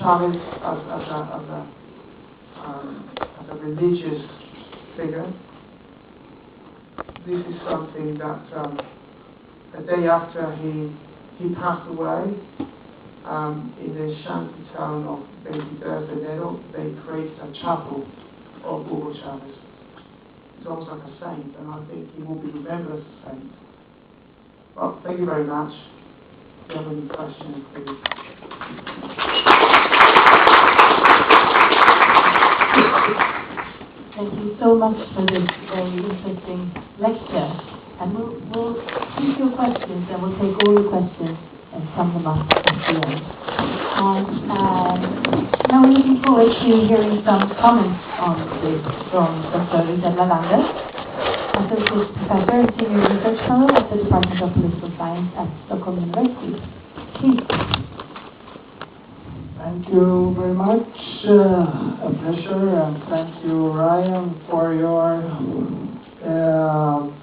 Chávez as a religious figure. This is something that the day after he passed away, in the shanty town of Venezuela, they created a chapel of Hugo Chávez. He's almost like a saint, and I think he will be remembered as a saint. Well, thank you very much. If you have any questions, please. Thank you so much for this very interesting lecture. And we'll take your questions, and we'll take all your questions and sum them up at the end. And now we're looking forward to hearing some comments on this from Dr. Richard Lalander, Associate Professor and Senior Research Fellow at the Department of Political Science at Stockholm University. Please. Thank you very much. A pleasure, and thank you, Ryan, for your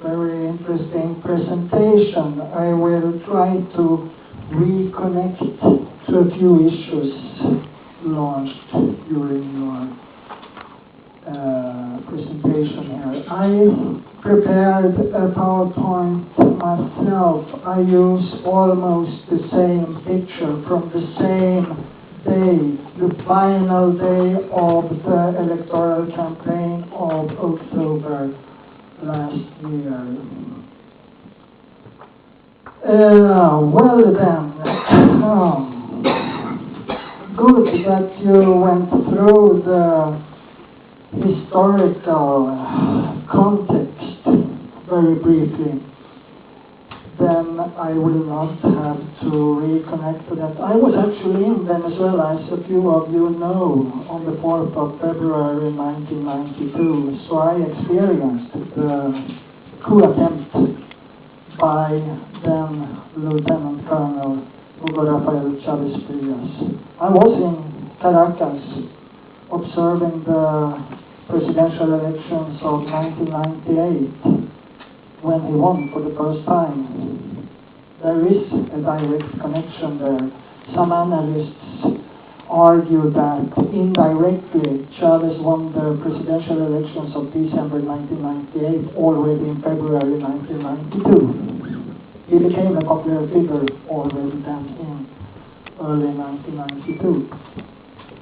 very interesting presentation. I will try to reconnect to a few issues launched during your presentation here. I prepared a PowerPoint myself. I use almost the same picture from the same day, the final day of the electoral campaign of October last year. Well then, good that you went through the historical context very briefly. Then I will not have to reconnect to that. I was actually in Venezuela, as a few of you know, on the 4th of February 1992. So I experienced the coup attempt by then Lieutenant Colonel Hugo Chavéz. I was in Caracas observing the presidential elections of 1998. When he won for the first time. There is a direct connection there. Some analysts argue that indirectly Chavez won the presidential elections of December 1998 already in February 1992. He became a popular figure already then in early 1992.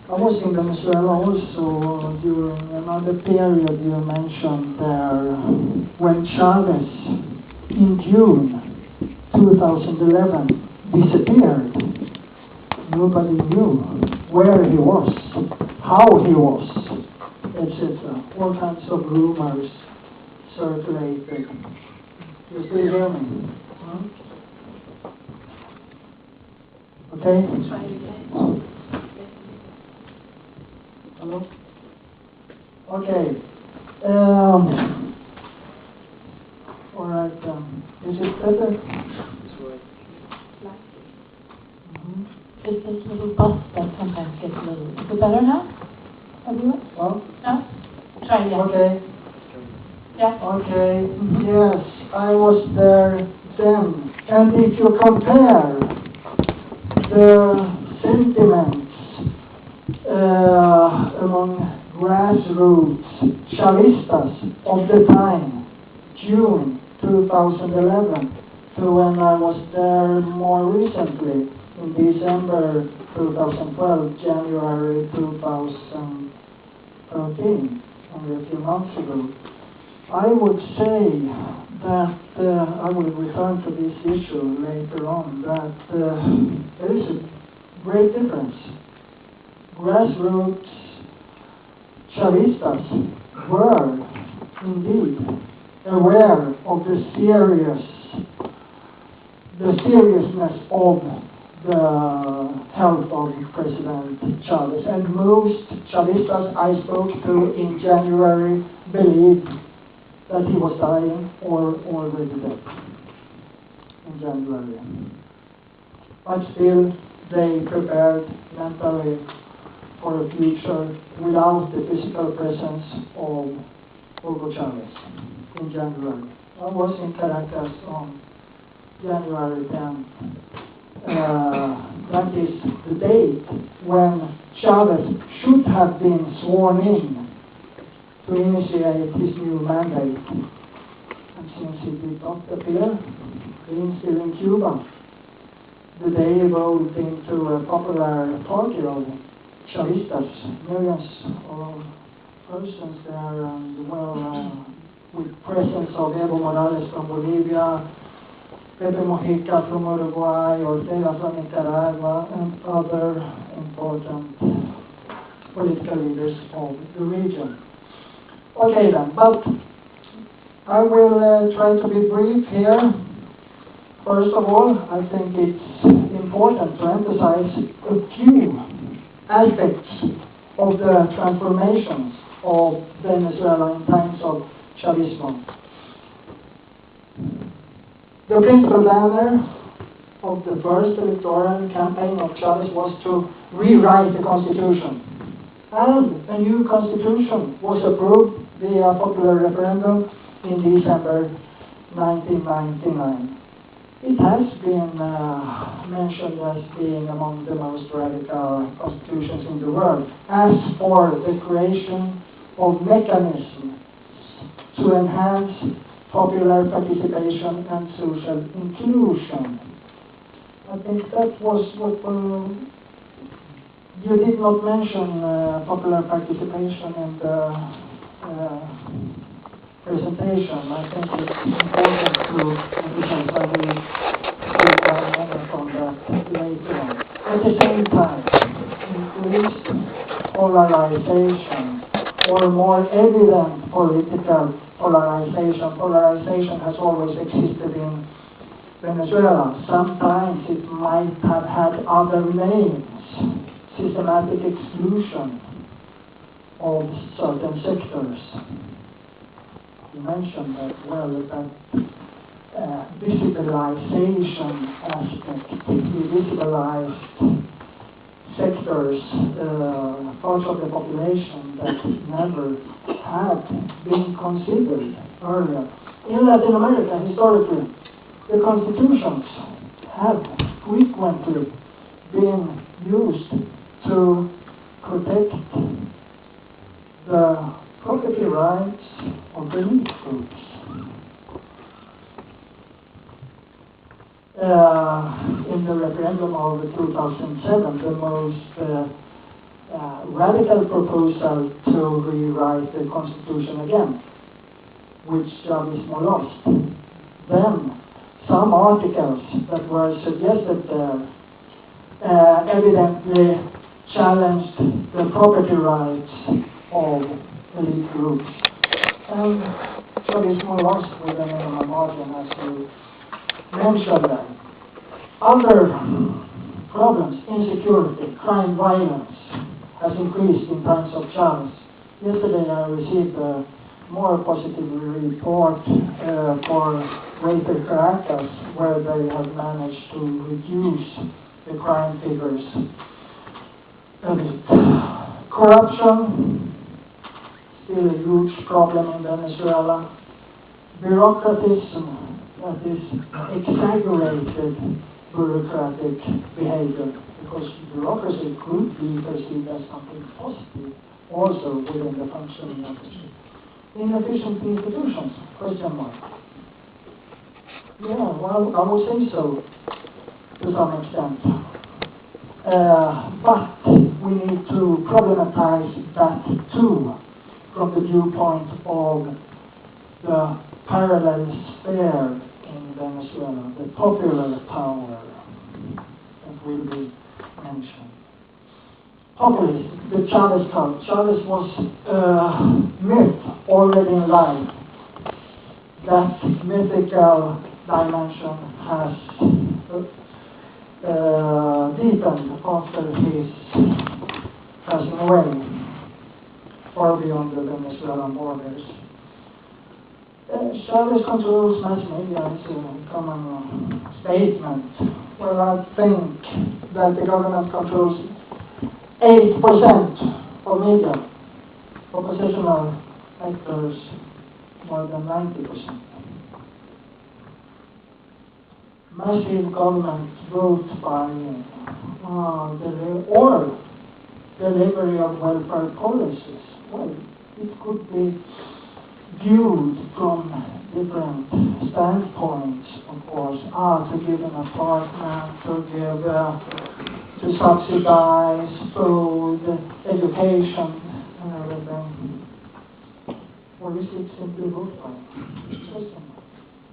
I was in Venezuela also during another period you mentioned there, when Chavez, in June 2011, disappeared. Nobody knew where he was, how he was, etc. All kinds of rumors circulated. You still hear me? Okay? Try it again. Hello? Okay. All right. Is it better? It's this little bus that sometimes gets a little... Is it better now? Everyone? Well? No? Try again. Okay. Yeah? Okay. Yes, I was there then. And if you compare the sentiments among grassroots Chavistas of the time, June 2011, to when I was there more recently, in December 2012, January 2013, only a few months ago, I would say that, I will return to this issue later on, that there is a great difference. Grassroots Chavistas were indeed aware of the seriousness of the health of President Chavez, and most Chavistas I spoke to in January believed that he was dying or already dead in January. But still, they prepared mentally for a future without the physical presence of Hugo Chávez in January. I was in Caracas on January 10th. That is the date when Chávez should have been sworn in to initiate his new mandate. And since he did not appear, being still in Cuba, the day evolved into a popular party of Chavistas, millions of persons there, and with presence of Evo Morales from Bolivia, Pepe Mujica from Uruguay, Ortega from Nicaragua, and other important political leaders of the region. Okay then, but I will try to be brief here. First of all, I think it's important to emphasize a few aspects of the transformations of Venezuela in times of Chavismo. The principal banner of the first electoral campaign of Chávez was to rewrite the constitution. And a new constitution was approved via popular referendum in December 1999. It has been mentioned as being among the most radical constitutions in the world. As for the creation of mechanisms to enhance popular participation and social inclusion. I think that was what you did not mention popular participation in the presentation. I think it's important to emphasize. I will take a moment on that later on. At the same time, increased polarization or more evident political polarization. Polarization has always existed in Venezuela. Sometimes it might have had other names. Systematic exclusion of certain sectors. You mentioned that, well, that visibilization aspect, the visibilized sectors, parts of the population that never had been considered earlier. In Latin America, historically, the constitutions have frequently been used to protect the property rights of the elite groups. In the referendum of 2007, the most radical proposal to rewrite the constitution again, which Chavismo lost. Then some articles that were suggested there evidently challenged the property rights of elite groups. And Chavismo lost with a minimum margin, as you mentioned that. Other problems, insecurity, crime, violence, has increased in times of Chávez. Yesterday I received a more positive report for Greater Caracas, where they have managed to reduce the crime figures a bit. Corruption, still a huge problem in Venezuela. Bureaucratism, that is exaggerated bureaucratic behavior, because bureaucracy could be perceived as something positive also within the functioning of the state. Inefficient institutions, question mark. Yeah, well, I would say so to some extent. But we need to problematize that too from the viewpoint of the parallel sphere in Venezuela, the popular power that will be mentioned. Populist, the Chávez cult. Chávez was a myth already in life. That mythical dimension has deepened after his passing away, far beyond the Venezuelan borders. Chávez controls mass media is a common statement. Well, I think that the government controls 8% of media. Oppositional actors more than 90%. Massive government vote by delivery of welfare policies? Well, it could be viewed from different standpoints, of course. To give an apartment, to subsidize food, education, and everything. Or is it simply vote?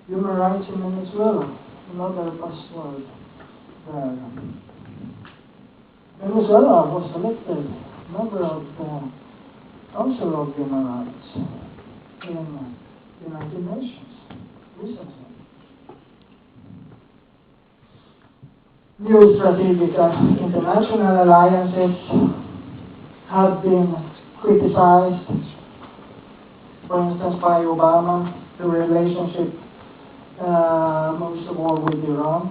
Human rights in Venezuela, another buzzword there. Venezuela was elected member of the Council of Human Rights in the United Nations recently. New strategic international alliances have been criticized, for instance, by Obama, the relationship most of all with Iran.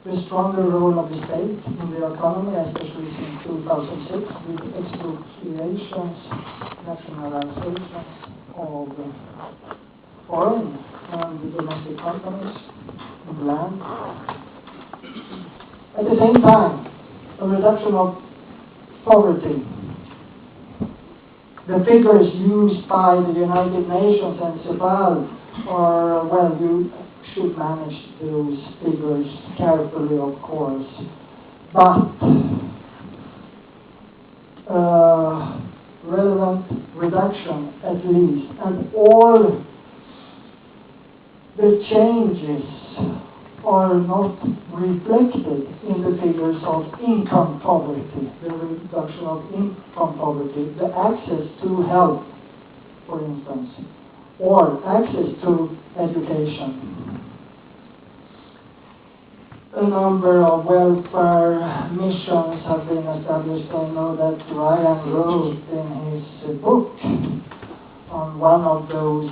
The stronger role of the state in the economy, especially since 2006, with expropriations, nationalizations of foreign and domestic companies in land. At the same time, a reduction of poverty. The figures used by the United Nations and CEPAL are, well, you should manage those figures carefully, of course, but relevant reduction at least, and all the changes are not reflected in the figures of income poverty, the reduction of income poverty, the access to health, for instance, or access to education. A number of welfare missions have been established. I know that Ryan wrote in his book on one of those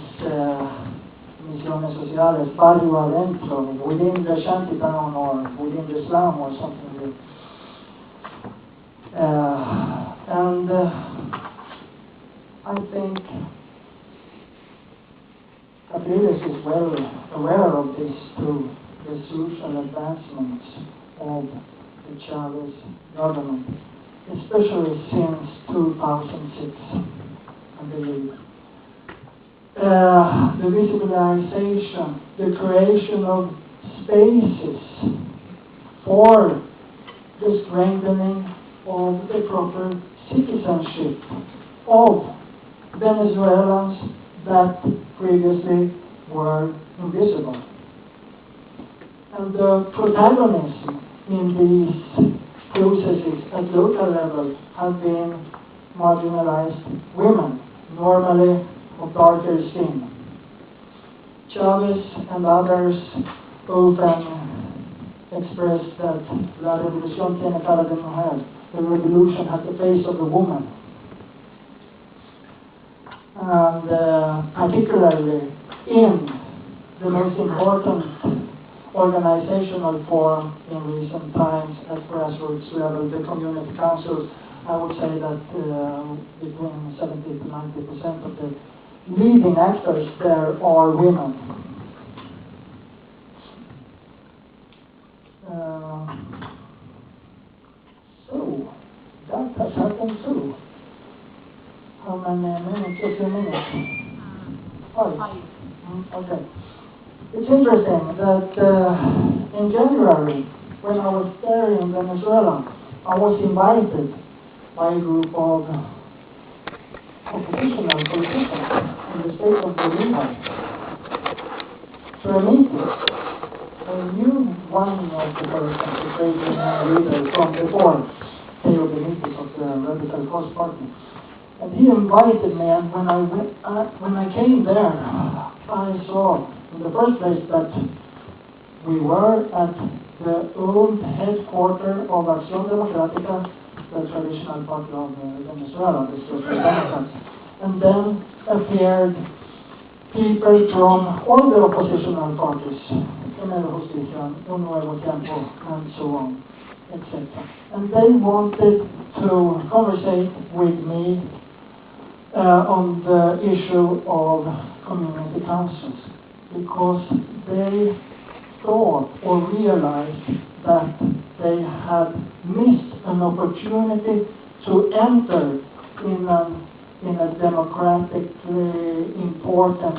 misiones sociales, barrio adentro, within the shantytown or within the slum or something. And I think Kristinas is well aware of this too, the social advancements of the Chávez government, especially since 2006, I believe. The visualization, the creation of spaces for the strengthening of the proper citizenship of Venezuelans that previously were invisible. And the protagonism in these processes at local level have been marginalized women, normally of darker skin. Chávez and others often expressed that la revolución tiene cara de mujer. The revolution has the face of a woman. And particularly in the most important organizational form in recent times at grassroots level, the community councils, I would say that between 70 to 90% of the leading actors there are women. So, that has happened too. How many minutes? A few minutes? 5. Okay. It's interesting that in January, when I was there in Venezuela, I was invited by a group of oppositional politicians in the state of Bolivia to a meeting. I knew one of the persons, the trade union leader from before, Theo Benitez of the Radical Cause Party. And he invited me, and when I came there, I saw in the first place that we were at the old headquarters of Acción Democrática, the traditional party of Venezuela, the Social Democrats. And then appeared people from all the oppositional parties, Primero Justicia, Un Nuevo Tiempo, and so on, etc. And they wanted to conversate with me on the issue of community councils, because they thought or realized that they had missed an opportunity to enter in a democratically important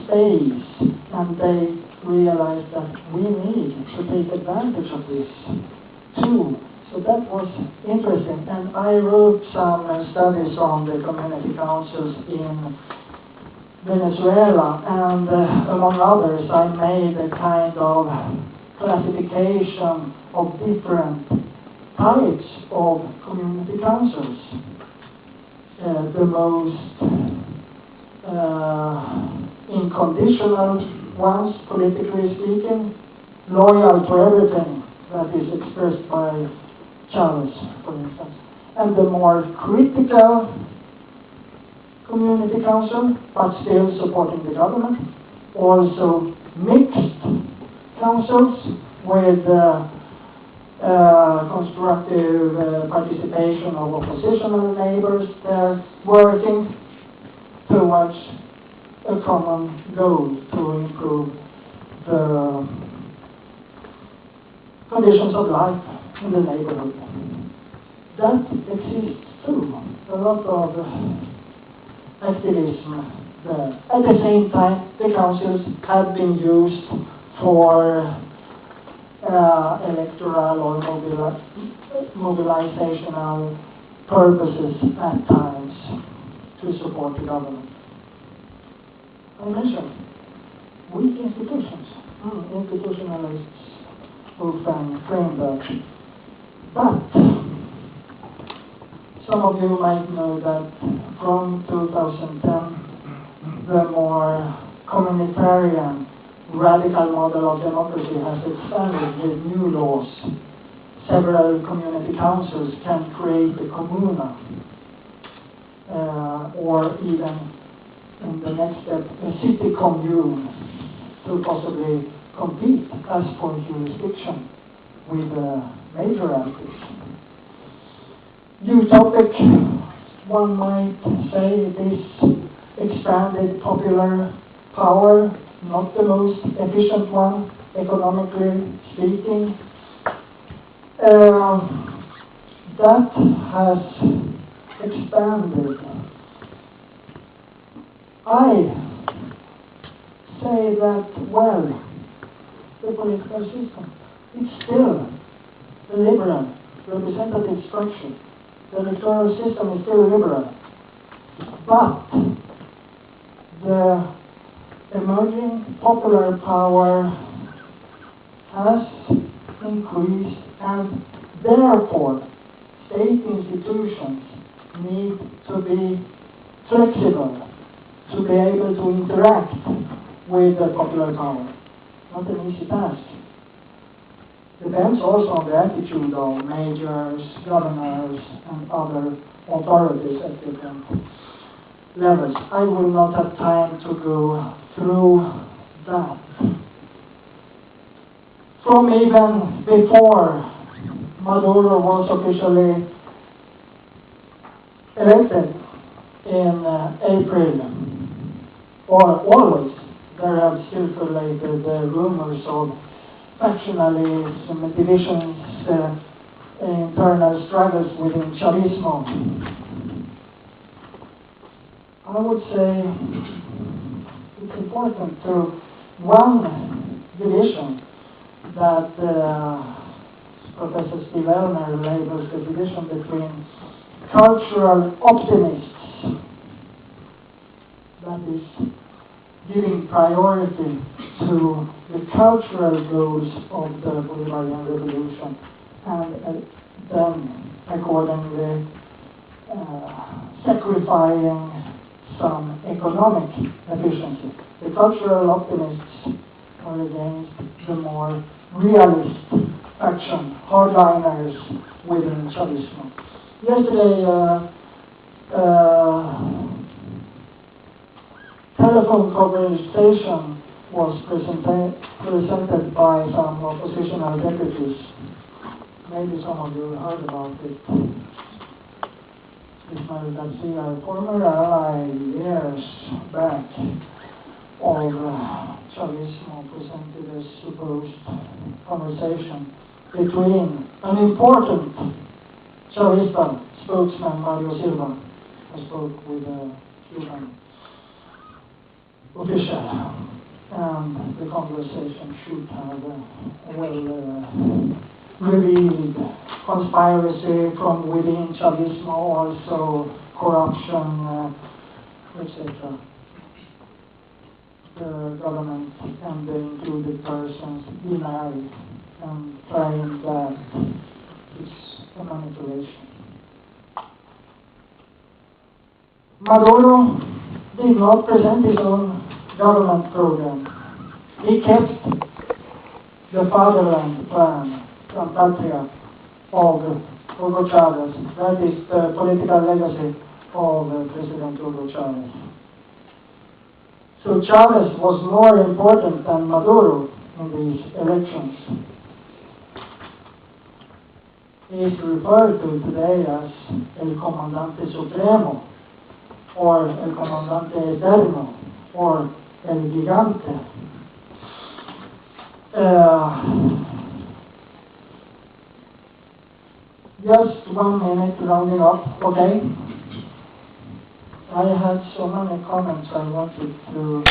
space, and they realized that we need to take advantage of this too. So that was interesting, and I wrote some studies on the community councils in Venezuela, and among others I made a kind of classification of different types of community councils. The most unconditional ones, politically speaking, loyal to everything that is expressed by Chavez, for instance. And the more critical community council, but still supporting the government. Also mixed councils with constructive participation of oppositional neighbors there, working towards a common goal to improve the conditions of life in the neighborhood. That exists too. A lot of activism there. At the same time, the councils have been used for electoral or mobilizational purposes at times to support the government. I mentioned weak institutions, institutionalists who frame that. But some of you might know that from 2010, the more communitarian radical model of democracy has expanded with new laws. Several community councils can create a comuna, or even in the next step, a city commune, to possibly compete as for jurisdiction with major actors. Utopic, one might say, this expanded popular power, not the most efficient one, economically speaking. That has expanded. I say that, well, the political system, it's still a liberal representative structure. The electoral system is still liberal. But the emerging popular power has increased, and therefore state institutions need to be flexible to be able to interact with the popular power. Not an easy task. Depends also on the attitude of mayors, governors, and other authorities at different levels. I will not have time to go through that. From even before Maduro was officially elected in April, or always, there have circulated rumors of factionalism, divisions, internal struggles within Chavismo. I would say it's important to one division that Professor Steve Elmer labels the division between cultural optimists, that is, giving priority to the cultural goals of the Bolivarian Revolution, and then accordingly sacrificing some economic efficiency. The cultural optimists are against the more realist faction, hardliners within Chavismo. Yesterday, telephone conversation was presented by some oppositional deputies. Maybe some of you heard about it. Ismael Garcia, a former ally years back of Chavismo, presented a supposed conversation between an important Chavista spokesman Mario Silva. I spoke with a Cuban official, and the conversation should have revealed conspiracy from within Chavismo, also corruption, etc. The government and the included persons deny and claim that it's a manipulation. Maduro did not present his own government program. He kept the fatherland plan from Patria of Hugo Chávez. That is the political legacy of President Hugo Chávez. So Chávez was more important than Maduro in these elections. He is referred to today as El Comandante Supremo, or El Comandante Eterno, or El Gigante. Just 1 minute rounding up, okay? I had so many comments I wanted to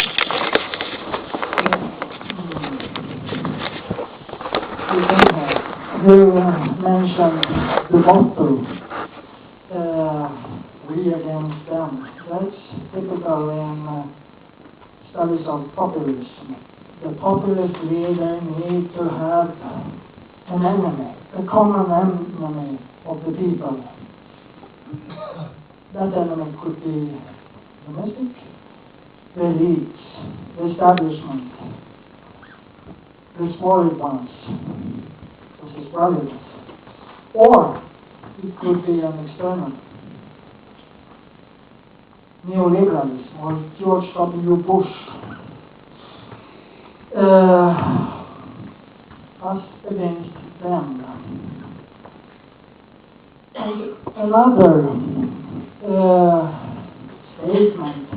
you mentioned the motto, we against them. That's typical in studies of populism. The populist leader needs to have an enemy, a common enemy of the people. That enemy could be domestic, the elites, the establishment, the spoiled ones, his brothers, or it could be an external, neoliberalism, or George W. Bush, us against them. And another statement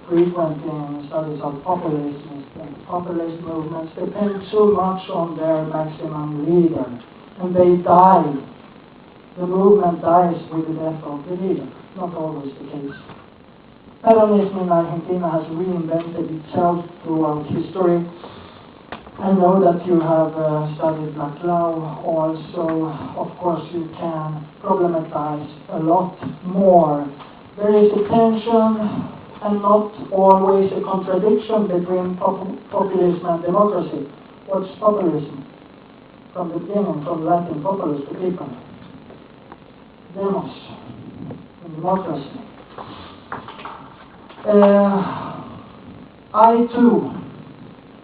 frequent in studies of populism is that populist movements depend so much on their maximum leader, and they die. The movement dies with the death of the leader. Not always the case. Peronism in Argentina has reinvented itself throughout history. I know that you have studied Laclau also. Of course, you can problematize a lot more. There is a tension and not always a contradiction between populism and democracy. What's populism? From the beginning, from Latin populus, the people. Demos, and democracy. I too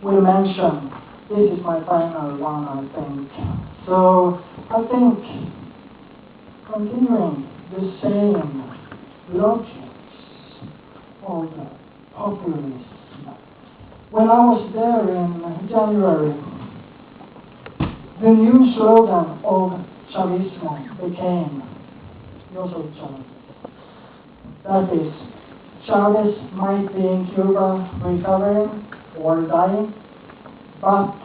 will mention, this is my final one, I think. So I think continuing the same logics of populism. When I was there in January, the new slogan of Chavismo became Yo soy Chávez. That is, Chávez might be in Cuba recovering or dying, but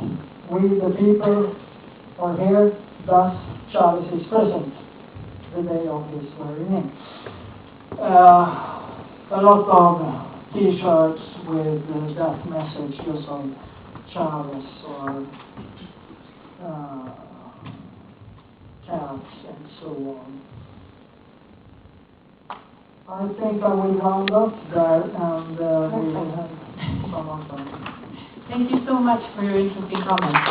we the people are here, thus Chávez is present the day of his swearing-in. A lot of t-shirts with that message, Yo soy Chávez, or caps and so on. I think I will round up there, and we will have some of them. Thank you so much for your interesting comments.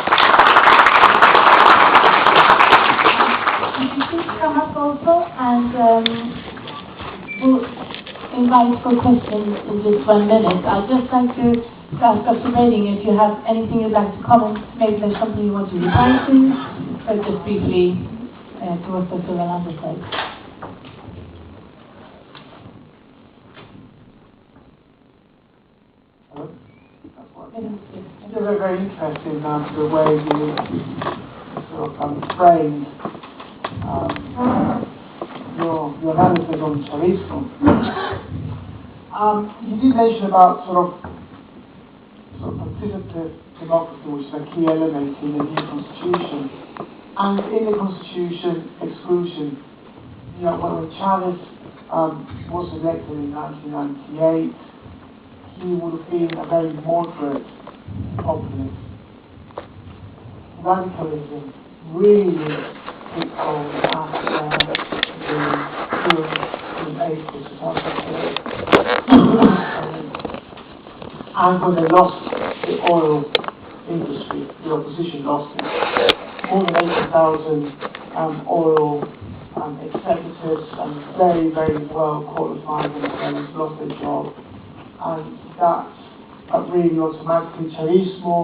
Could you please come up also, and we'll invite for questions in just 1 minute. I'd just like to ask Dr. Brading if you have anything you'd like to comment. Maybe there's something you want to reply to, or just briefly to what Dr. Wallander said. It's very, very interesting the way you sort of framed your analysis on Chavismo. You did mention about sort of participative democracy, which is a key element in the new constitution, and in the constitution, exclusion when Chavez was elected in 1998, he would have been a very moderate populist. Radicalism really took hold after the coup in April 2008. And when they lost the oil industry, the opposition lost it. More than 80,000 oil executives and very, very well qualified Venezuelans lost their job. And that really automatically Chavismo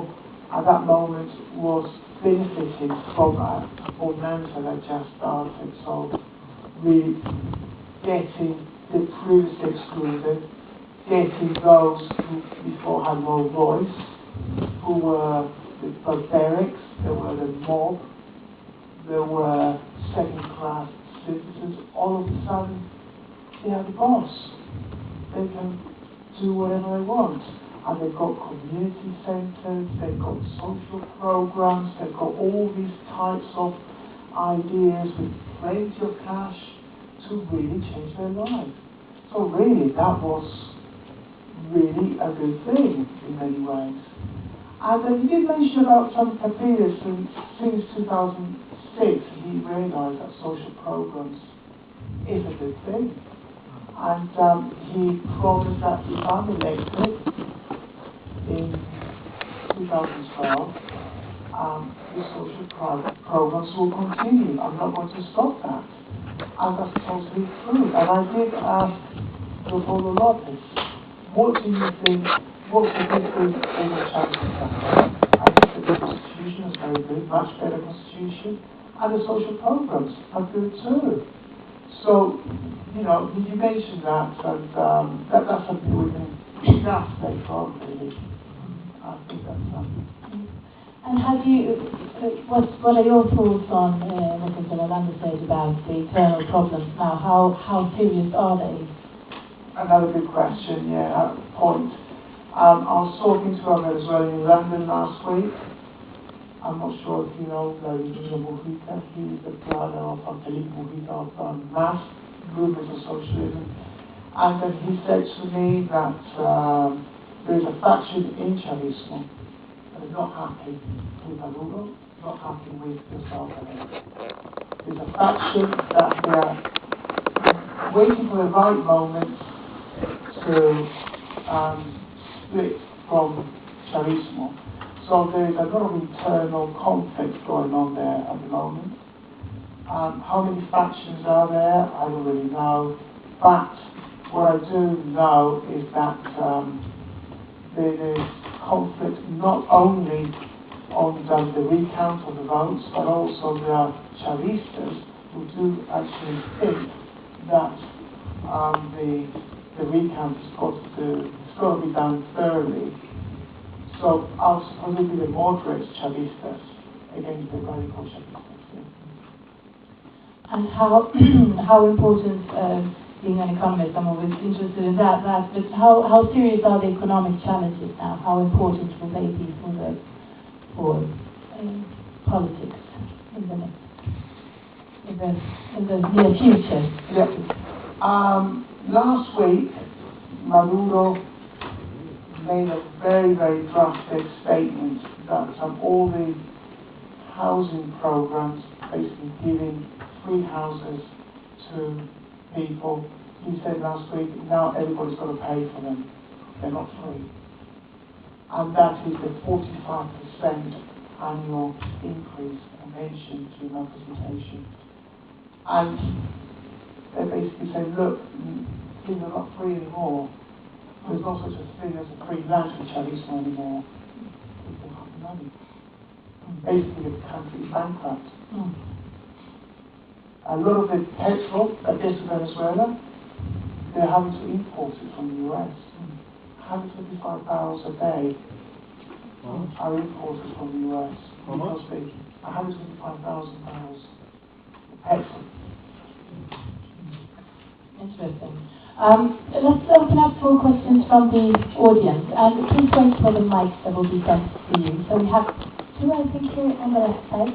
at that moment was benefiting from a bonanza that just started. So really getting the previously excluded, getting those who before had no voice, who were the barbarics, there were the mob, there were second-class citizens. All of a sudden, they are the boss. They can do whatever they want. And they've got community centres, they've got social programs, they've got all these types of ideas with plenty of cash to really change their life. So really, that was really a good thing in many ways. And you did mention about some Capriles, and since 2006 he realised that social programs is a good thing. And he promised that if I'm elected in 2012, the social programs will continue. I'm not going to stop that. And that's totally true. And I did ask Leopoldo Lopez, what do you think, what's the good thing Hugo Chávez has done? I think the constitution is very good, much better constitution, and the social programs are good too. So, you mentioned that, and that's something we can discuss later on, really. I think that's something. And have you, what are your thoughts on what Mr. Orlando said about the internal problems now? How serious are they? Another good question, point. I was talking to a Venezuelian in London last week. I'm not sure if you know Vladimir Mujica. He's the brother of Felipe Mujica of MAS, Movement of Socialism. And then he said to me that there's a faction in Chavismo that is not happy with Maduro, not happy with yourself. There's a faction that they are waiting for the right moment to split from Chavismo. So there's a lot of internal conflict going on there at the moment. How many factions are there? I don't really know. But what I do know is that there is conflict not only on the recount of the votes, but also there are Chavistas who do actually think that the recount has got to be done thoroughly. So I'll suppose it will be the moderate Chavistas against the radical Chavistas. Yeah. And how important, being an economist, I'm always interested in that, but how serious are the economic challenges now? How important will they be for politics in the near future? Yeah. Last week, Maduro made a very, very drastic statement that all the housing programs, basically giving free houses to people, he said last week, now everybody's got to pay for them. They're not free. And that is the 45% annual increase I mentioned to my presentation. And they basically say, look, things are not free anymore. There's no such a thing as a free lunch in Chavismo anymore. People have money. Basically, the country is bankrupt. A lot of the petrol that gets to Venezuela, they're having to import it from the US. 125 barrels a day are imported from the US. How much? 125,000 barrels of petrol. Interesting. Let's open up for questions from the audience. And please wait for the mic that will be sent to you. So we have two, I think, here on the left side.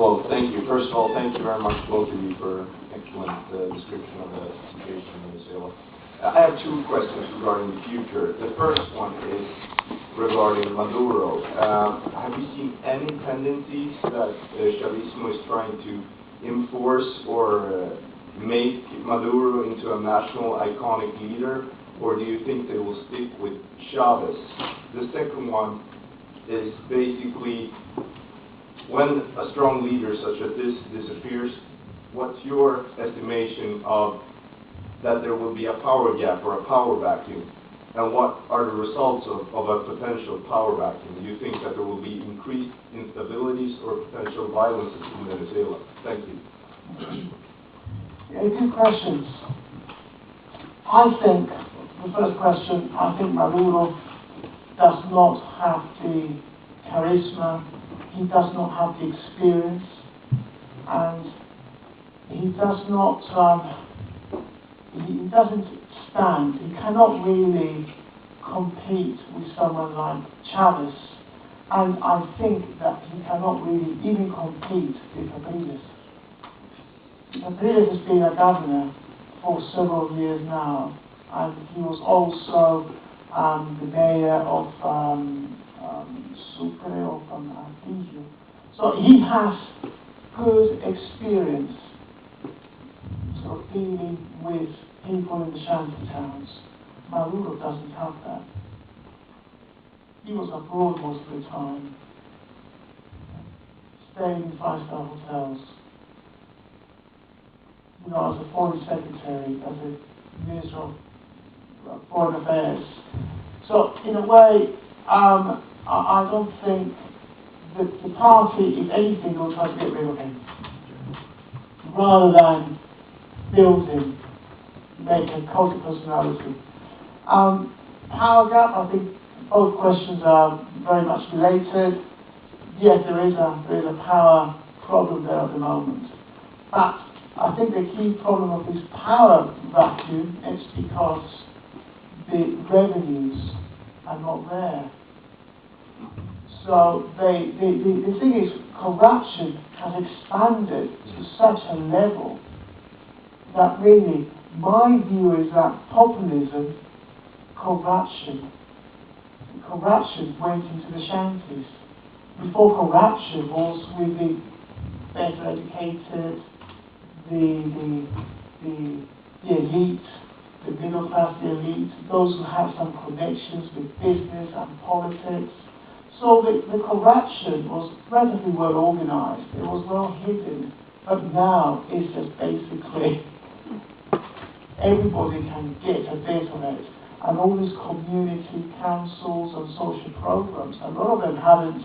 Well, thank you. First of all, thank you very much, both of you, for an excellent description of the situation in Venezuela. I have two questions regarding the future. The first one is regarding Maduro. Have you seen any tendencies that Chavismo is trying to enforce or make Maduro into a national iconic leader, or do you think they will stick with Chavez? The second one is basically, when a strong leader such as this disappears, what's your estimation of that there will be a power gap or a power vacuum? And what are the results of a potential power vacuum? Do you think that there will be increased instabilities or potential violence in Venezuela? Thank you. Yeah, good questions. I think, the first question, I think Maduro does not have the charisma, he does not have the experience, and he does not, he doesn't stand, he cannot really compete with someone like Chavez, and I think that he cannot really even compete with Populist. Populist has been a governor for several years now, and he was also the mayor of Sucre or Artillo. So he has good experience sort of dealing with people in the shanty towns. Maduro doesn't have that. He was abroad most of the time, staying in five-star hotels. You know, as a foreign secretary, as a minister of foreign affairs. So, in a way, I don't think that the party, if anything, will try to get rid of him, rather than build him, make a cult of personality. Power gap, I think both questions are very much related. Yes, there is a power problem there at the moment. But I think the key problem of this power vacuum is because the revenues are not there. So the thing is, corruption has expanded to such a level that really, my view is that populism, corruption went into the shanties. Before corruption was with the better educated, the elite, the middle class, the elite, those who have some connections with business and politics. So the corruption was relatively well organized, it was well hidden, but now it's just basically everybody can get a bit of it. And all these community councils and social programs, a lot of them haven't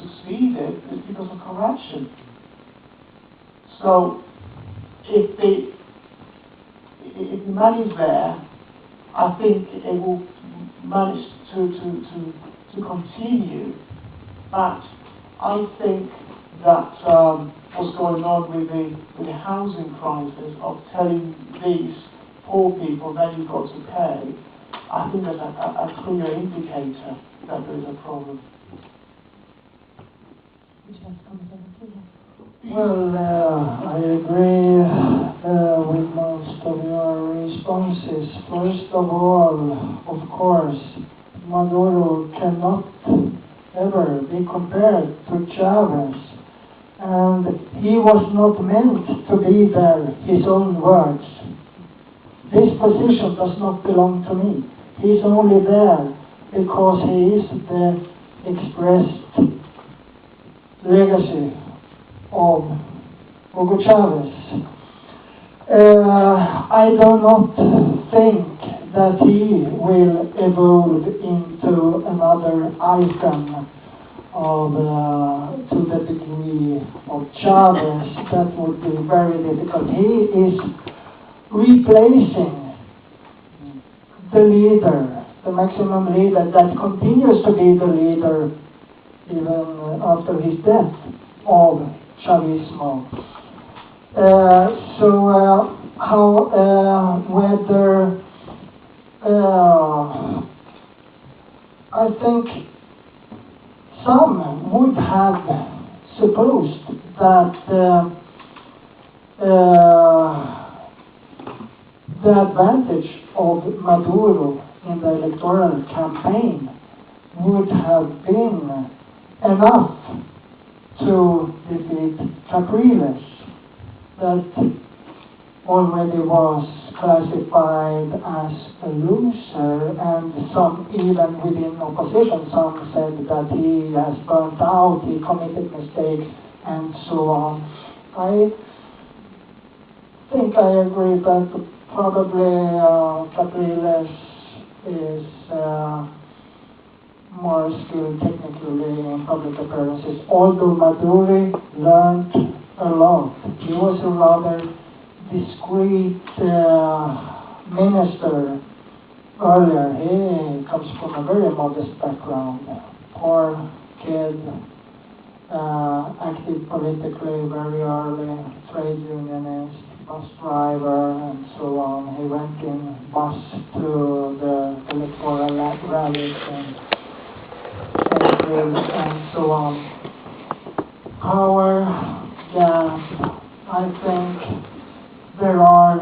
succeeded, is because of corruption. So if the money's there, I think it will manage to continue. But I think that what's going on with the housing crisis of telling these poor people that you've got to pay, I think that's a clear indicator that there is a problem. Well, I agree with most of your responses. First of all, of course, Maduro cannot ever be compared to Chavez. And he was not meant to be there, his own words. This position does not belong to me. He's only there because he is the expressed legacy of Hugo Chávez. I do not think that he will evolve into another icon of, to the degree of Chávez. That would be very difficult. He is replacing the leader, the maximum leader that continues to be the leader even after his death of Chavismo. Whether I think some would have supposed that the advantage of Maduro in the electoral campaign would have been enough to defeat Capriles, that already was classified as a loser, and some, even within opposition, some said that he has burnt out, he committed mistakes, and so on. I think I agree that probably Capriles is more skilled technically in public appearances, although Maduro learned a lot. He was a rather discreet minister earlier. He comes from a very modest background, poor kid, active politically very early, trade unionist, bus driver, and so on. He went in bus to the electoral rallies and so on. Power gap, I think there are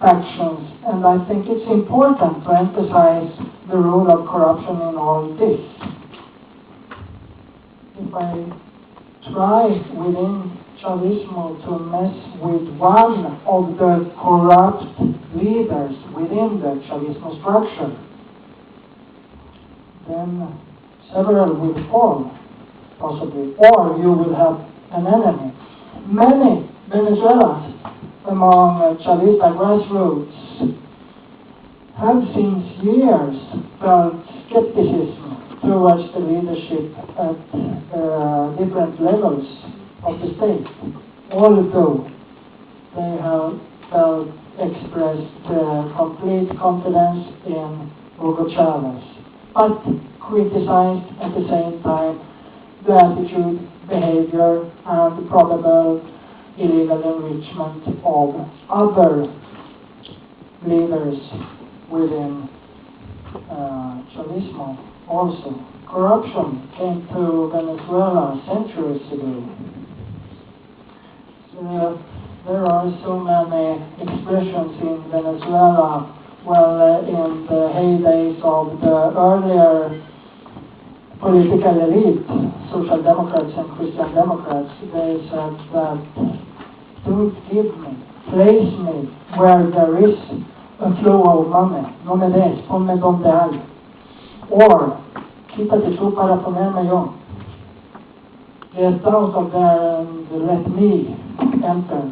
factions, and I think it's important to emphasize the role of corruption in all this. If I try within Chavismo to mess with one of the corrupt leaders within the Chavismo structure, then several will fall, possibly, or you will have an enemy. Many Venezuelans among Chavista grassroots have since years felt skepticism towards the leadership at different levels of the state, although they have expressed complete confidence in Hugo Chávez, but criticized at the same time the attitude, behavior, and the probable illegal enrichment of other leaders within Chavismo. Also, corruption came to Venezuela centuries ago. So, there are so many expressions in Venezuela. Well, in the heydays of the earlier political elite, Social Democrats and Christian Democrats, they said that, don't give me, place me where there is a flow of money. No me des, ponme donde hay. Or, quítate tú para ponerme yo. Get out of there and let me enter.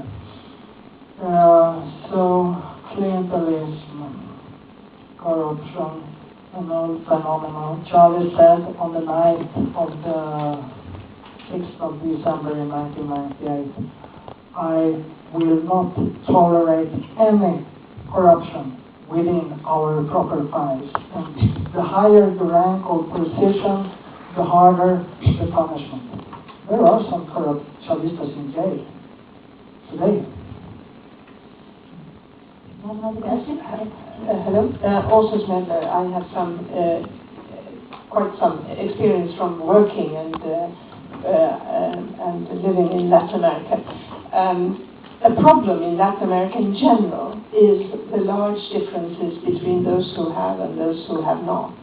So, clientelism, corruption, an old phenomenon. Chavez said on the night of the 6th of December in 1998, I will not tolerate any corruption within our proper files. And the higher the rank or position, the harder the punishment. There are some corrupt Chavistas in jail today. Another question? Hello. Also, Smedler, I have quite some experience from working and living in Latin America. A problem in Latin America in general is the large differences between those who have and those who have not.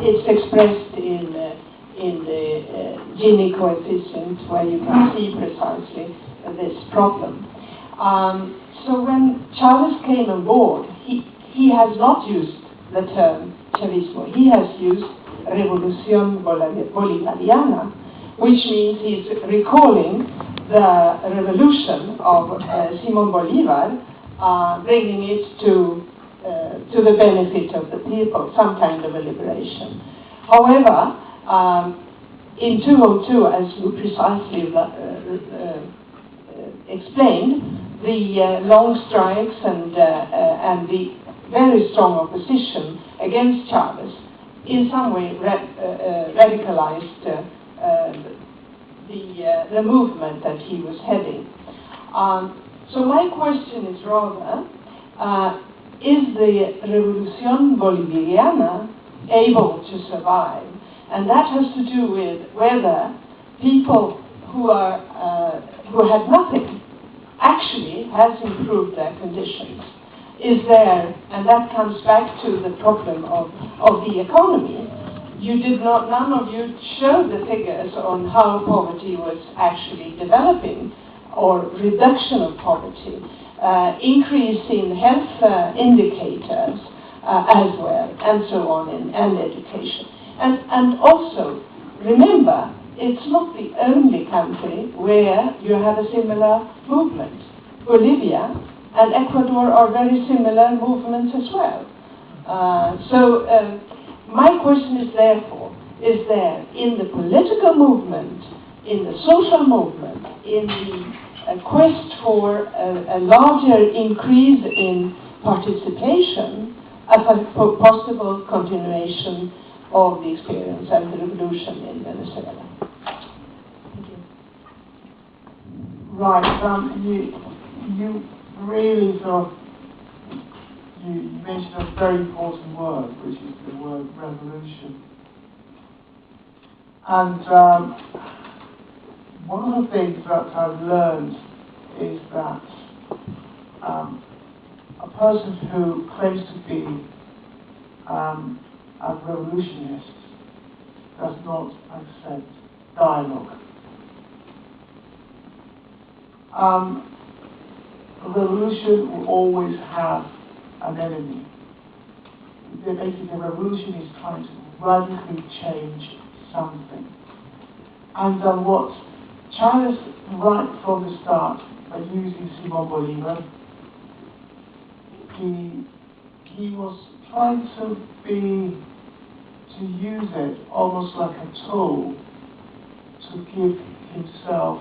It's expressed in the Gini coefficient, where you can see precisely this problem. So when Chávez came on board, he has not used the term Chavismo. He has used Revolución Bolivariana, which means he's recalling the revolution of Simón Bolívar, bringing it to the benefit of the people, some kind of a liberation. However, in 2002, as you precisely explained, the long strikes and the very strong opposition against Chávez in some way radicalized the movement that he was heading. So my question is rather, is the Revolución Bolivariana able to survive? And that has to do with whether people who had nothing actually has improved their conditions. Is there, and that comes back to the problem of the economy. None of you showed the figures on how poverty was actually developing, or reduction of poverty, increase in health indicators as well, and so on, and education. And also, remember, it's not the only country where you have a similar movement. Bolivia and Ecuador are very similar movements as well. My question is therefore, is there in the political movement, in the social movement, in the quest for a larger increase in participation, a possible continuation of the experience and the revolution in Venezuela? Thank you. Right, you really sort of, you mentioned a very important word, which is the word revolution. And one of the things that I've learned is that a person who claims to be a revolutionist does not accept dialogue. A revolution will always have an enemy. Basically, a revolution is trying to radically change something. And what Chávez, right from the start, by using Simón Bolívar, he was trying to use it almost like a tool to give himself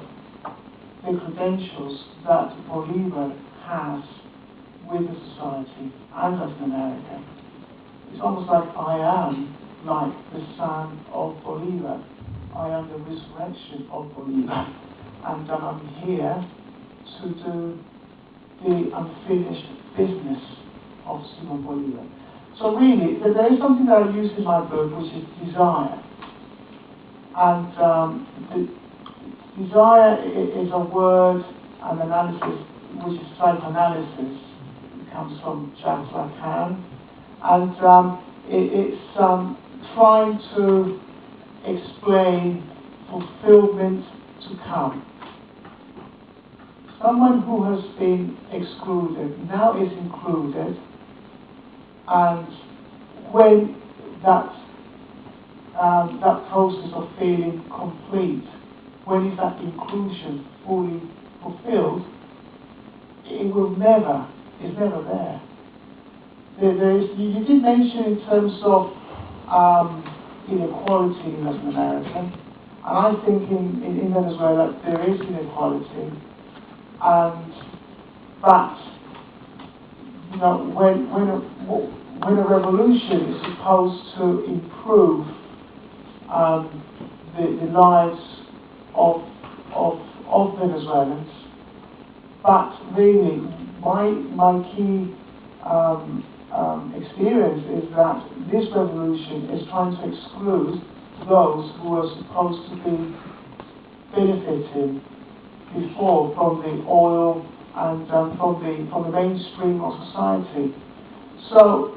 the credentials that Bolívar has with the society and as an American. It's almost like I am like the son of Bolívar. I am the resurrection of Bolívar. And I'm here to do the unfinished business of Simón Bolívar. So really, there is something that I use in my book, which is desire. And desire is a word and analysis, which is psychoanalysis. It comes from Jacques Lacan. And it's trying to explain fulfillment to come. Someone who has been excluded now is included, and when that process of feeling complete, when is that inclusion fully fulfilled, it's never there. You did mention in terms of inequality in Latin America, and I think in Venezuela there is inequality, but you know, when a revolution is supposed to improve the lives of Venezuelans, but really my key experience is that this revolution is trying to exclude those who are supposed to be benefiting before from the oil and from the mainstream of society. So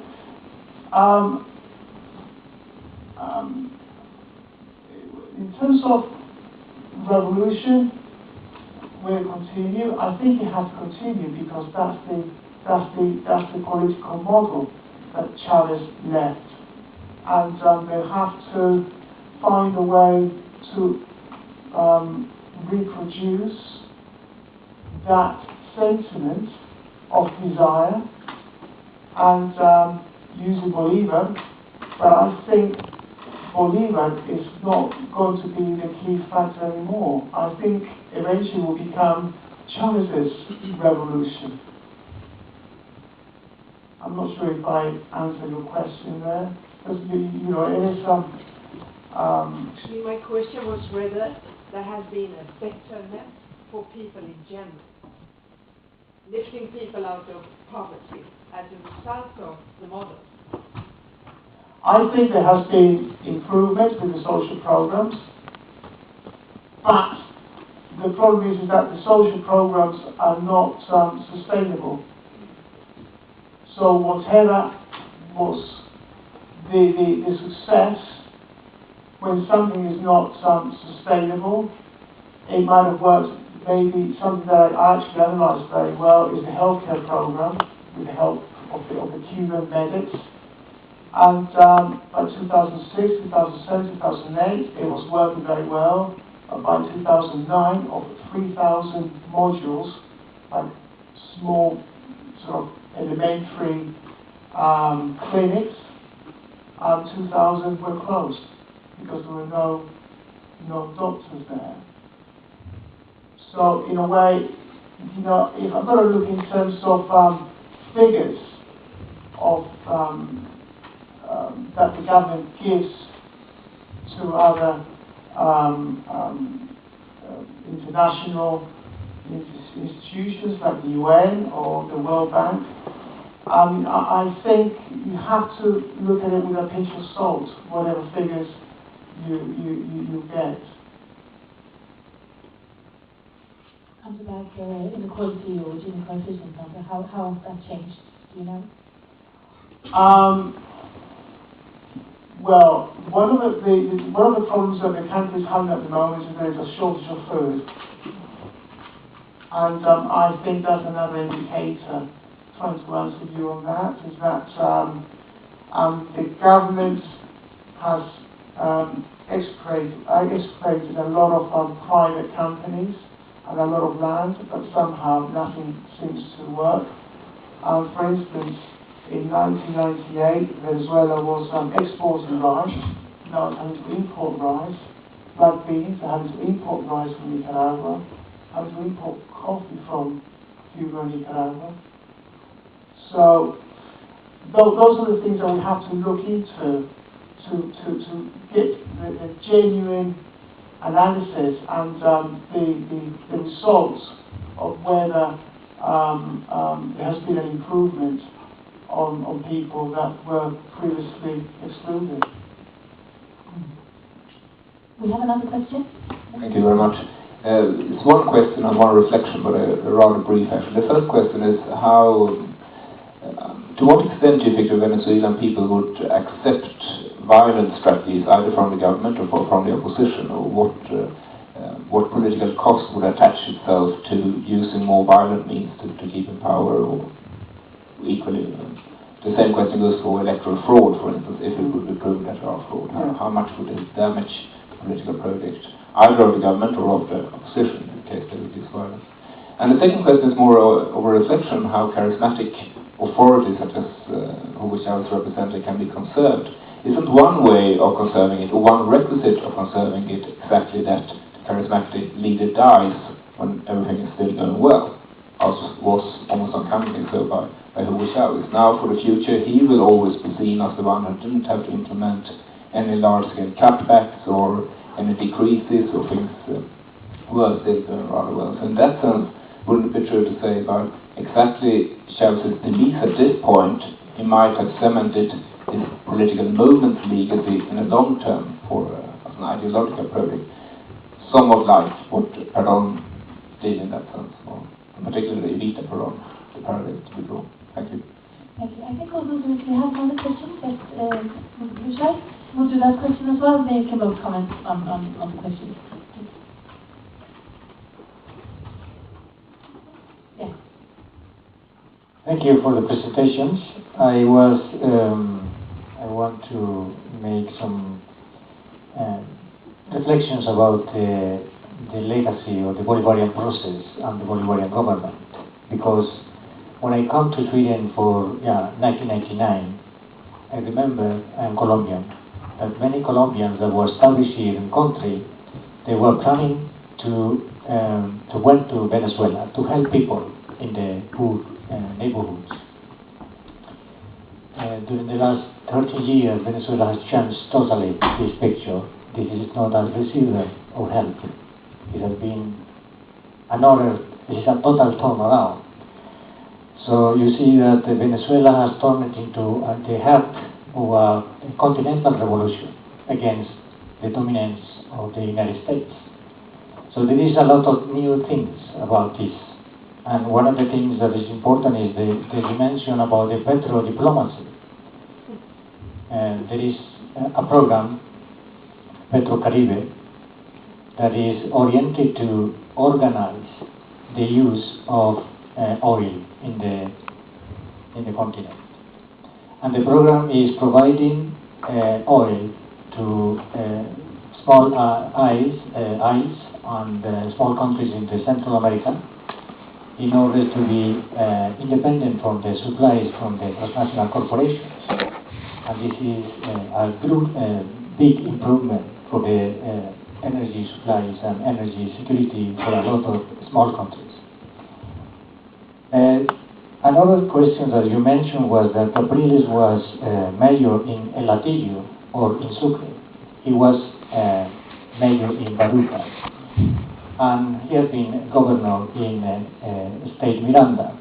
in terms of revolution, will continue. I think it has to continue because that's the political model that Chávez left, and they have to find a way to reproduce that sentiment of desire and using Bolívar, but I think Bolívar is not going to be the key factor anymore. I think eventually will become Chávez's revolution. I'm not sure if I answered your question there, because you know it is Actually, my question was whether there has been a betterness for people in general, lifting people out of poverty as a result of the model. I think there has been improvement with the social programs, but the problem is that the social programs are not sustainable. So whatever was the success, when something is not sustainable, it might have worked. Maybe something that I actually analysed very well is the healthcare program with the help of the Cuban medics. And by 2006, 2007, 2008, it was working very well. By 2009, of 3,000 modules, like small sort of elementary clinics, 2,000 were closed because there were no doctors there. So in a way, if I'm going to look in terms of figures of that the government gives to other international institutions like the UN or the World Bank, I think you have to look at it with a pinch of salt, whatever figures you get. And about inequality or Gini coefficient, how has that changed? Do you know? Well, one of the problems that the country is having at the moment is there is a shortage of food, and I think that's another indicator. Trying to answer you on that is that the government has expropriated a lot of private companies and a lot of land, but somehow nothing seems to work. For instance, in 1998, Venezuela was exporting rice. Now it's having to import rice. Black beans are having to import rice from Nicaragua, having to import coffee from Cuba and Nicaragua. So those are the things that we have to look into to get the genuine analysis and the results of whether there has been an improvement on people that were previously excluded. We have another question? Thank you very much. It's one question and one reflection, but a rather brief actually. The first question is to what extent do you think the Venezuelan people would accept violent strategies either from the government or from the opposition, or what political cost would attach itself to using more violent means to keep in power, or equally, the same question goes for electoral fraud, for instance, if it would be proven that there are fraud. How much would it damage the political project, either of the government or of the opposition, in case they would use violence? And the second question is more of a reflection on how charismatic authorities such as Hugo Chávez represented can be conserved. Isn't one way of conserving it, or one requisite of conserving it, exactly that the charismatic leader dies when everything is still going well, as was almost uncommonly so by Hugo Chávez? Now, for the future, he will always be seen as the one who didn't have to implement any large-scale cutbacks or any decreases, or things were still going rather well. So in that sense, wouldn't it be true to say about exactly Chávez's demise at this point, he might have cemented his political movement's legacy in a long term for as an ideological project, somewhat like what Perón did in that sense, or particularly Evita Perón, the parallel to be drawn. Thank you. Thank you. I think also if you have another question, would you move to that question as well? Then you can both comment on the question. Yeah. Thank you for the presentations. I want to make some reflections about the legacy of the Bolivarian process and the Bolivarian government, because when I come to Sweden for 1999, I remember, I'm Colombian, that many Colombians that were established here in the country, they were planning to went to Venezuela to help people in the poor neighborhoods. During the last 30 years, Venezuela has changed totally this picture. This is not a receiver of help. It has been this is a total turnaround. So you see that Venezuela has turned into the heart of a continental revolution against the dominance of the United States. So there is a lot of new things about this. And one of the things that is important is the dimension about the petro-diplomacy. There is a program, Petro-Caribe, that is oriented to organize the use of oil in the continent. And the program is providing oil to small isles and small countries in the Central America in order to be independent from the supplies from the transnational corporations. And this is a big improvement for the energy supplies and energy security for a lot of small countries. Another question that you mentioned was that Capriles was mayor in El Atillo or in Sucre. He was mayor in Baruta. And he has been governor in state Miranda.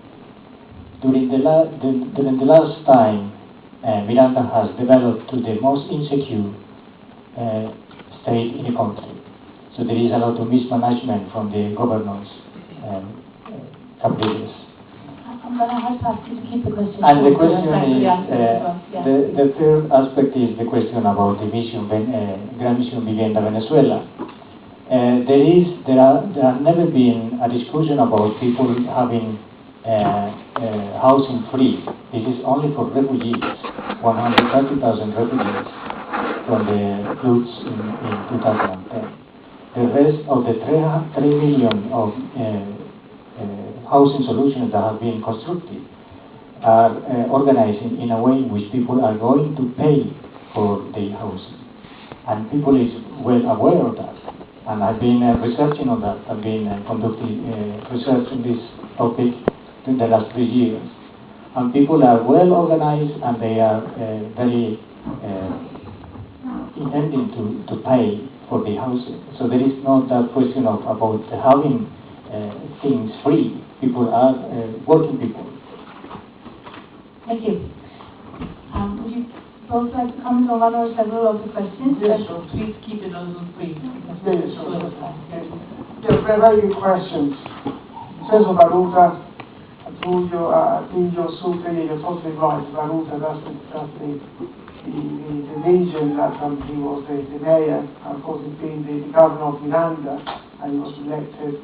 During the last time, Miranda has developed to the most insecure state in the country. So there is a lot of mismanagement from the governors, Capriles. I'm going to have to keep the question. And the question is, the third aspect is the question about the mission, Gran Mission Vivienda Venezuela. There have never been a discussion about people having housing free. This is only for refugees, 130,000 refugees from the floods in 2010. The rest of the 3 million of housing solutions that have been constructed are organized in a way in which people are going to pay for the housing. And people is well aware of that. And I've been researching on that. I've been conducting research on this topic in the last 3 years. And people are well organized and they are very intending to pay for the housing. So there is not that question of about having things free. People are working people. Thank you. Would you both like to comment on one or several of the questions? Yes, sure. Please keep it also brief. Yes, sure. Yeah, very good questions. In terms of Baruta, Atillo, Sucre, you're totally right. Baruta, that's the region that he was the mayor, and of course he's been the governor of Miranda, and he was elected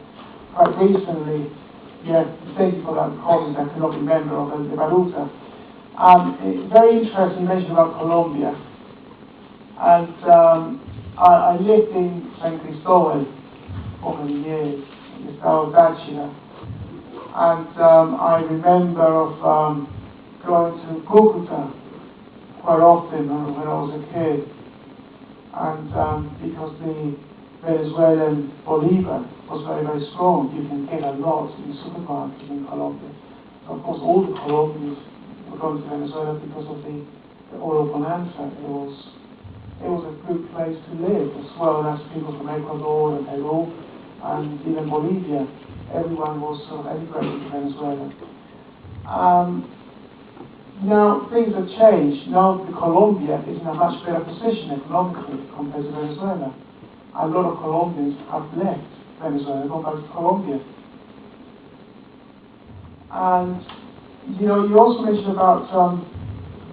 quite recently. Yeah, thank you for that comment. I cannot remember of the Baruta. Very interesting you mentioned about Colombia. And I lived in San Cristobal for many years, in the Estado Táchira. And I remember of going to Cucuta quite often when I was a kid. And because the Venezuelan Bolivar was very, very strong, you can get a lot in supermarkets in Colombia. So of course all the Colombians were going to Venezuela because of the oil bonanza. It was a good place to live, as well as people from Ecuador and Peru and even Bolivia. Everyone was sort of emigrating to Venezuela. Now things have changed. Now Colombia is in a much better position economically compared to Venezuela. A lot of Colombians have left Venezuela, gone back to Colombia. And you know, you also mentioned about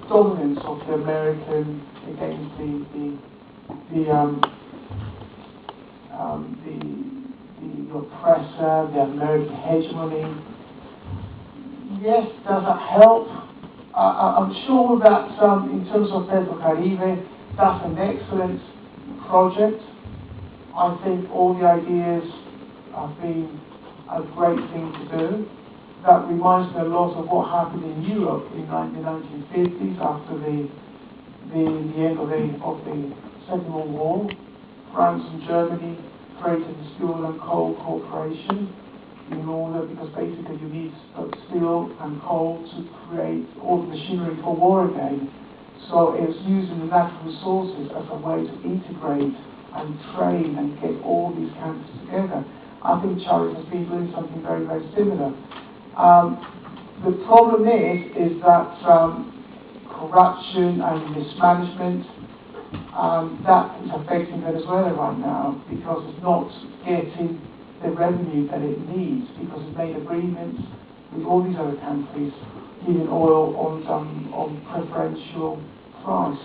dominance of the American against the oppressor, the American hegemony. Yes, does that help? I'm sure that in terms of Petro-Caribe, that's an excellent project. I think all the ideas have been a great thing to do. That reminds me a lot of what happened in Europe in the 1950s after the end of the Second World War. France and Germany created the Steel and Coal Corporation in order, because basically you need steel and coal to create all the machinery for war again. So it was using the natural resources as a way to integrate and train and get all these countries together. I think Chavismo has been doing something very, very similar. The problem is that corruption and mismanagement that is affecting Venezuela right now because it's not getting the revenue that it needs because it's made agreements with all these other countries giving oil on preferential price.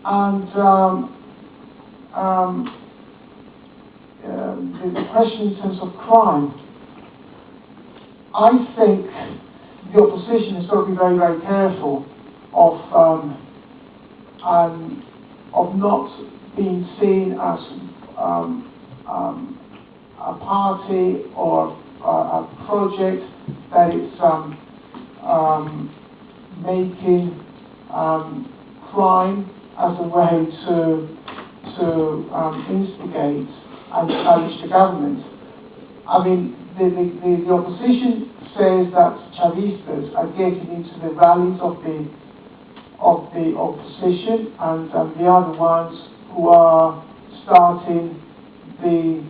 And the question in terms of crime, I think the opposition has got to be very, very careful of not being seen as a party or a project that is making crime as a way to instigate and challenge the government. I mean, the opposition says that Chavistas are getting into the rallies of the opposition, and they are the ones who are starting the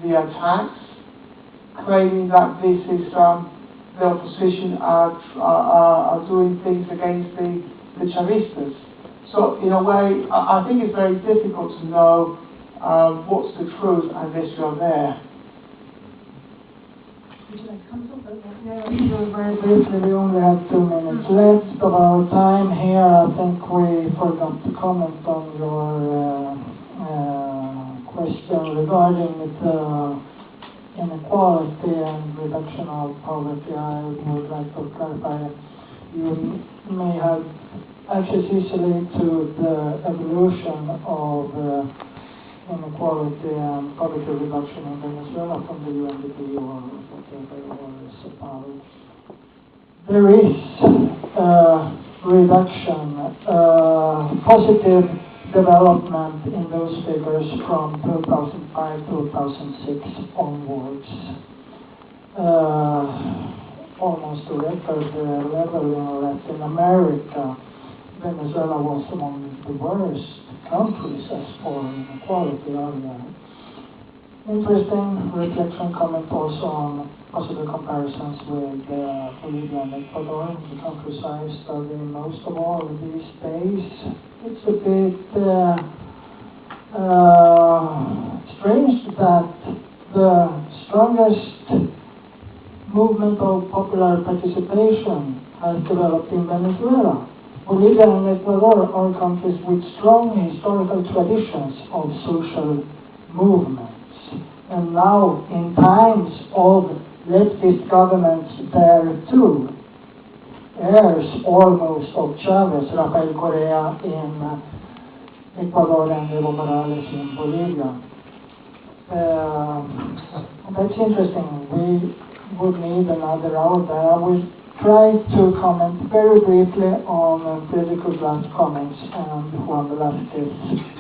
attacks, claiming that this is the opposition are doing things against the Chavistas. So in a way, I think it's very difficult to know what's the truth unless you're there. Would you like to come to Very briefly, we only have 2 minutes left of our time here. I think we forgot to comment on your question regarding the inequality and reduction of poverty. I would like to clarify. You may have access easily to the evolution of inequality and poverty reduction in Venezuela from the UNDP or whatever, or Sao. There is reduction, positive development in those figures from 2005-2006 onwards. Almost a record level in Latin America. Venezuela was among the worst countries as for inequality earlier. Interesting reflection comment also on possible comparisons with Bolivia and Ecuador, the countries I study most of all these days. It's a bit strange that the strongest movement of popular participation has developed in Venezuela. Bolivia and Ecuador are countries with strong historical traditions of social movements. And now, in times of leftist governments there too, heirs almost of Chávez, Rafael Correa in Ecuador and Evo Morales in Bolivia. That's interesting. We would need another hour there. I will try to comment very briefly on Frederick Glass' comments and Juan Velázquez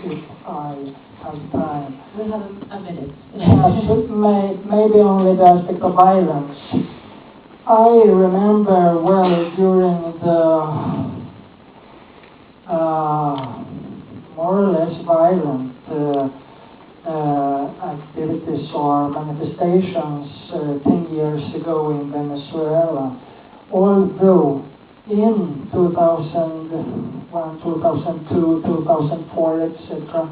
if I have time. We have a minute. Maybe only the aspect of violence. I remember well during the more or less violent activities or manifestations 10 years ago in Venezuela. Although in 2001, 2002, 2004, etc.,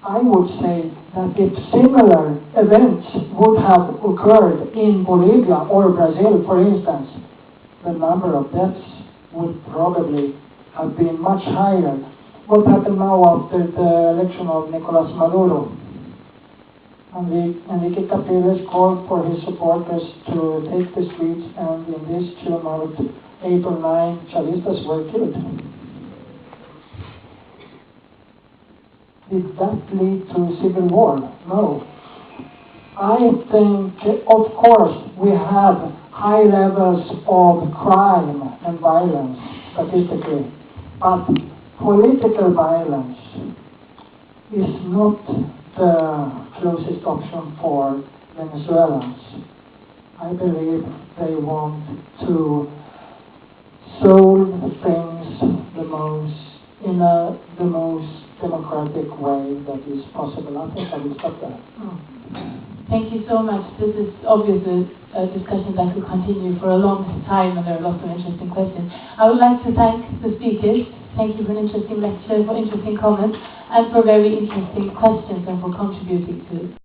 I would say that if similar events would have occurred in Bolivia or Brazil, for instance, the number of deaths would probably have been much higher. What happened now after the election of Nicolas Maduro? Enrique Capriles called for his supporters to take the streets, and in this tumult, 8 or 9 Chavistas were killed. Did that lead to civil war? No. I think, of course, we have high levels of crime and violence, statistically, but political violence is not the closest option for Venezuelans. I believe they want to solve things in the most democratic way that is possible. I think I will stop there. Thank you so much. This is obviously a discussion that will continue for a long time, and there are lots of interesting questions. I would like to thank the speakers. Thank you for an interesting lecture, for interesting comments. and for very interesting questions and for contributing to